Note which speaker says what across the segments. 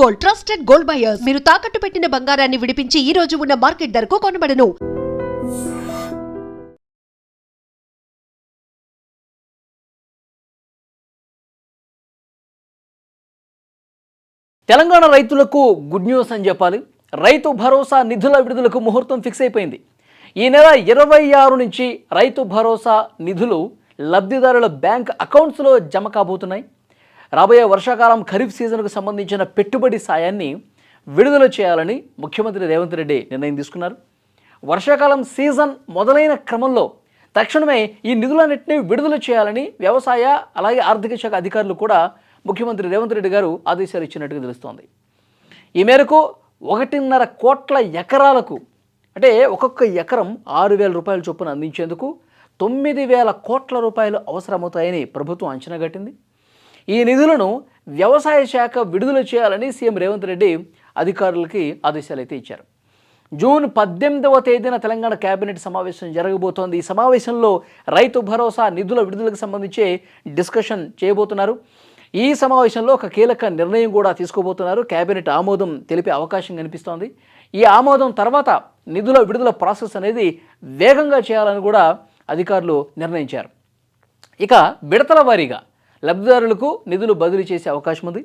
Speaker 1: Gold, trusted gold buyers. మీరు తాకట్టు పెట్టిన బంగారాన్ని విడిపించి ఈ రోజు ఉన్న మార్కెట్ ధరకు కొనబడను.
Speaker 2: తెలంగాణ రైతులకు గుడ్ న్యూస్ అని చెప్పాలి. రైతు భరోసా నిధుల విడుదలకు ముహూర్తం ఫిక్స్ అయిపోయింది. ఈ నెల 26 నుంచి రైతు భరోసా నిధులు లబ్ధిదారుల బ్యాంక్ అకౌంట్స్లో జమ కాబోతున్నాయి. రాబోయే వర్షాకాలం ఖరీఫ్ సీజన్కు సంబంధించిన పెట్టుబడి సాయాన్ని విడుదల చేయాలని ముఖ్యమంత్రి రేవంత్ రెడ్డి నిర్ణయం తీసుకున్నారు. వర్షాకాలం సీజన్ మొదలైన క్రమంలో తక్షణమే ఈ నిధులన్నింటినీ విడుదల చేయాలని వ్యవసాయ అలాగే ఆర్థిక శాఖ అధికారులు కూడా ముఖ్యమంత్రి రేవంత్ రెడ్డి గారు ఆదేశాలు ఇచ్చినట్టుగా తెలుస్తోంది. ఈ మేరకు 1.5 కోట్ల ఎకరాలకు అంటే ఒక్కొక్క ఎకరం 6,000 రూపాయల చొప్పున అందించేందుకు 9,000 కోట్ల రూపాయలు అవసరమవుతాయని ప్రభుత్వం అంచనా కట్టింది. ఈ నిధులను వ్యవసాయ శాఖ విడుదల చేయాలని సీఎం రేవంత్ రెడ్డి అధికారులకి ఆదేశాలు అయితే ఇచ్చారు. జూన్ 18వ తేదీన తెలంగాణ కేబినెట్ సమావేశం జరగబోతోంది. ఈ సమావేశంలో రైతు భరోసా నిధుల విడుదలకు సంబంధించి డిస్కషన్ చేయబోతున్నారు. ఈ సమావేశంలో ఒక కీలక నిర్ణయం కూడా తీసుకోబోతున్నారు. కేబినెట్ ఆమోదం తెలిపే అవకాశం కనిపిస్తోంది. ఈ ఆమోదం తర్వాత నిధుల విడుదల ప్రాసెస్ అనేది వేగంగా చేయాలని కూడా అధికారులు నిర్ణయించారు. ఇక విడతల వారీగా లబ్ధిదారులకు నిధులు బదిలీ చేసే అవకాశం ఉంది.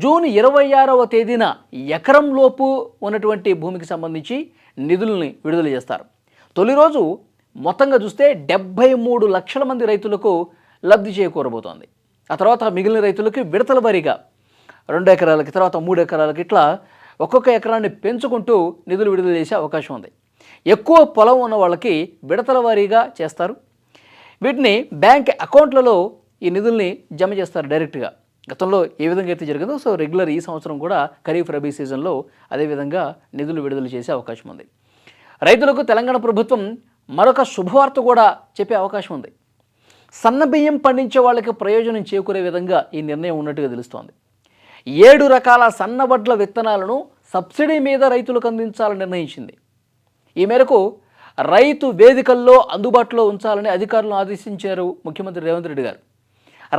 Speaker 2: జూన్ 26వ తేదీన ఎకరంలోపు ఉన్నటువంటి భూమికి సంబంధించి నిధులని విడుదల చేస్తారు. తొలి రోజు మొత్తంగా చూస్తే 73 లక్షల మంది రైతులకు లబ్ధి చేకూరబోతోంది. ఆ తర్వాత మిగిలిన రైతులకి విడతల వారీగా 2 ఎకరాలకి, తర్వాత 3 ఎకరాలకి, ఇట్లా ఒక్కొక్క ఎకరాన్ని పెంచుకుంటూ నిధులు విడుదల చేసే అవకాశం ఉంది. ఎక్కువ పొలం ఉన్న వాళ్ళకి విడతల వారీగా చేస్తారు. వీటిని బ్యాంక్ అకౌంట్లలో ఈ నిధుల్ని జమ చేస్తారు డైరెక్ట్గా. గతంలో ఏ విధంగా అయితే జరిగిందో సో రెగ్యులర్ ఈ సంవత్సరం కూడా ఖరీఫ్ రబీ సీజన్లో అదేవిధంగా నిధులు విడుదల చేసే అవకాశం ఉంది. రైతులకు తెలంగాణ ప్రభుత్వం మరొక శుభవార్త కూడా చెప్పే అవకాశం ఉంది. సన్న బియ్యం పండించే వాళ్ళకి ప్రయోజనం చేకూరే విధంగా ఈ నిర్ణయం ఉన్నట్టుగా తెలుస్తోంది. 7 రకాల సన్న వడ్ల విత్తనాలను సబ్సిడీ మీద రైతులకు అందించాలని నిర్ణయించింది. ఈ మేరకు రైతు వేదికల్లో అందుబాటులో ఉంచాలని అధికారులను ఆదేశించారు ముఖ్యమంత్రి రేవంత్ రెడ్డి గారు.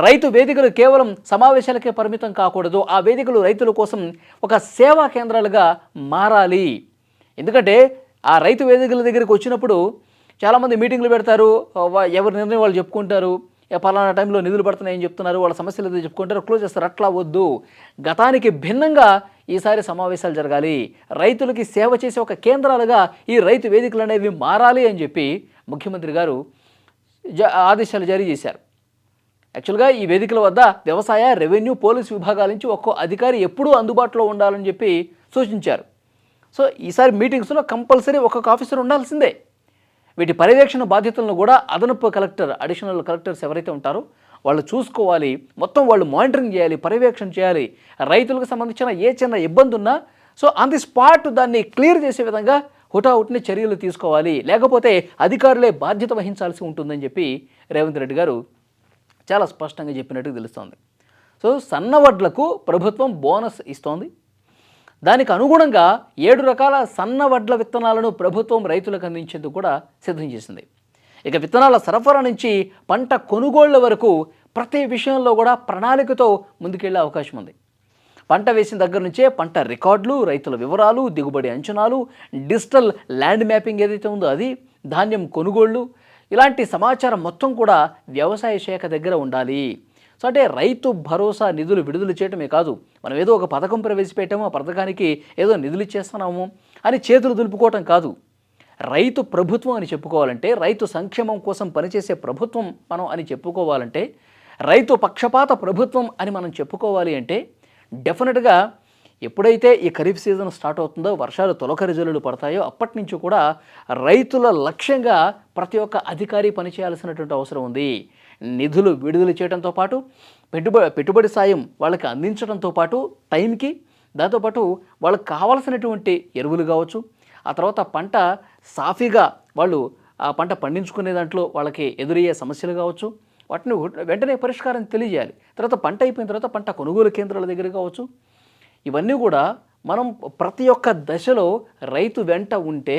Speaker 2: రైతు వేదికలు కేవలం సమావేశాలకే పరిమితం కాకూడదు. ఆ వేదికలు రైతుల కోసం ఒక సేవా కేంద్రాలుగా మారాలి. ఎందుకంటే ఆ రైతు వేదికల దగ్గరికి వచ్చినప్పుడు చాలామంది మీటింగ్లు పెడతారు, ఎవరి నిర్ణయం వాళ్ళు చెప్పుకుంటారు, పలానా టైంలో నిధులు పడుతున్నాయని చెప్తున్నారు, వాళ్ళ సమస్యలు ఏదో చెప్పుకుంటారు, క్లోజ్ చేస్తారు. అట్లా వద్దు. గతానికి భిన్నంగా ఈసారి సమావేశాలు జరగాలి. రైతులకి సేవ చేసే ఒక కేంద్రాలుగా ఈ రైతు వేదికలు అనేవి మారాలి అని చెప్పి ముఖ్యమంత్రి గారు ఆదేశాలు జారీ చేశారు. యాక్చువల్గా ఈ వేదికల వద్ద వ్యవసాయ, రెవెన్యూ, పోలీసు విభాగాల నుంచి ఒక్కో అధికారి ఎప్పుడూ అందుబాటులో ఉండాలని చెప్పి సూచించారు. సో ఈసారి మీటింగ్స్లో కంపల్సరీ ఒక్కొక్క ఆఫీసర్ ఉండాల్సిందే. వీటి పర్యవేక్షణ బాధ్యతలను కూడా అదనపు కలెక్టర్, అడిషనల్ కలెక్టర్స్ ఎవరైతే ఉంటారో వాళ్ళు చూసుకోవాలి. మొత్తం వాళ్ళు మానిటరింగ్ చేయాలి, పర్యవేక్షణ చేయాలి. రైతులకు సంబంధించిన ఏ చిన్న ఇబ్బంది ఉన్నా సో ఆన్ ది స్పాట్ దాన్ని క్లియర్ చేసే విధంగా హుటాహుటిని చర్యలు తీసుకోవాలి. లేకపోతే అధికారులే బాధ్యత వహించాల్సి ఉంటుందని చెప్పి రేవంత్ రెడ్డి గారు చాలా స్పష్టంగా చెప్పినట్టు తెలుస్తోంది. సో సన్నవడ్లకు ప్రభుత్వం బోనస్ ఇస్తోంది. దానికి అనుగుణంగా 7 రకాల సన్న వడ్ల విత్తనాలను ప్రభుత్వం రైతులకు అందించేందుకు కూడా సిద్ధం చేసింది. ఇక విత్తనాల సరఫరా నుంచి పంట కొనుగోళ్ల వరకు ప్రతి విషయంలో కూడా ప్రణాళికతో ముందుకెళ్లే అవకాశం ఉంది. పంట వేసిన దగ్గర నుంచే పంట రికార్డులు, రైతుల వివరాలు, దిగుబడి అంచనాలు, డిజిటల్ ల్యాండ్ మ్యాపింగ్ ఏదైతే ఉందో అది, ధాన్యం కొనుగోళ్లు, ఇలాంటి సమాచారం మొత్తం కూడా వ్యవసాయ శాఖ దగ్గర ఉండాలి. సో అంటే రైతు భరోసా నిధులు విడుదల చేయటమే కాదు, మనం ఏదో ఒక పథకం ప్రవేశపెట్టాము, ఆ పథకానికి ఏదో నిధులు ఇచ్చేస్తున్నాము అని చేతులు దులుపుకోవటం కాదు. రైతు ప్రభుత్వం అని చెప్పుకోవాలంటే, రైతు సంక్షేమం కోసం పనిచేసే ప్రభుత్వం మనం అని చెప్పుకోవాలంటే, రైతు పక్షపాత ప్రభుత్వం అని మనం చెప్పుకోవాలి అంటే డెఫినెట్గా ఎప్పుడైతే ఈ ఖరీఫ్ సీజన్ స్టార్ట్ అవుతుందో, వర్షాలు తొలకరి జల్లులు పడతాయో అప్పటి నుంచి కూడా రైతుల లక్ష్యంగా ప్రతి ఒక్క అధికారి పనిచేయాల్సినటువంటి అవసరం ఉంది. నిధులు విడుదల చేయడంతో పాటు పెట్టుబడి సాయం వాళ్ళకి అందించడంతో పాటు టైంకి, దాంతోపాటు వాళ్ళకి కావాల్సినటువంటి ఎరువులు కావచ్చు, ఆ తర్వాత పంట సాఫీగా వాళ్ళు ఆ పంట పండించుకునే దాంట్లో వాళ్ళకి ఎదురయ్యే సమస్యలు కావచ్చు, వాటిని వెంటనే పరిష్కారం తెలియజేయాలి. తర్వాత పంట అయిపోయిన తర్వాత పంట కొనుగోలు కేంద్రాల దగ్గర కావచ్చు, ఇవన్నీ కూడా మనం ప్రతి ఒక్క దశలో రైతు వెంట ఉంటే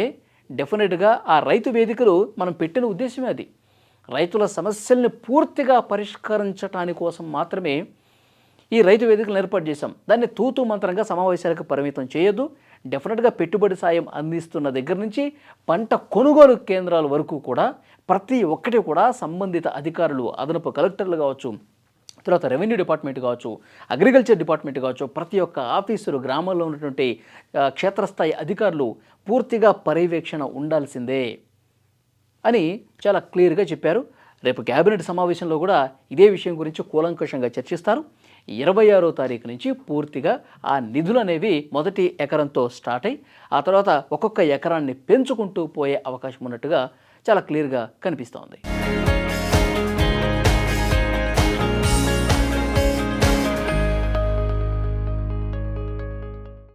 Speaker 2: డెఫినెట్గా ఆ రైతు వేదికలు మనం పెట్టిన ఉద్దేశమే అది. రైతుల సమస్యల్ని పూర్తిగా పరిష్కరించటాని కోసం మాత్రమే ఈ రైతు వేదికలను ఏర్పాటు చేశాం. దాన్ని తూతు మంత్రంగా సమావేశాలకు పరిమితం చేయొద్దు. డెఫినెట్గా పెట్టుబడి సాయం అందిస్తున్న దగ్గర నుంచి పంట కొనుగోలు కేంద్రాల వరకు కూడా ప్రతి ఒక్కటి కూడా సంబంధిత అధికారులు, అదనపు కలెక్టర్లు కావచ్చు, తర్వాత రెవెన్యూ డిపార్ట్మెంట్ కావచ్చు, అగ్రికల్చర్ డిపార్ట్మెంట్ కావచ్చు, ప్రతి ఒక్క ఆఫీసరు, గ్రామాల్లో ఉన్నటువంటి క్షేత్రస్థాయి అధికారులు పూర్తిగా పర్యవేక్షణ ఉండాల్సిందే అని చాలా క్లియర్గా చెప్పారు. రేపు కేబినెట్ సమావేశంలో కూడా ఇదే విషయం గురించి కూలంకషంగా చర్చిస్తారు. 26వ తారీఖు నుంచి పూర్తిగా ఆ నిధులు అనేవి మొదటి ఎకరంతో స్టార్ట్ అయ్యి ఆ తర్వాత ఒక్కొక్క ఎకరాన్ని పెంచుకుంటూ పోయే అవకాశం ఉన్నట్టుగా చాలా క్లియర్గా కనిపిస్తోంది.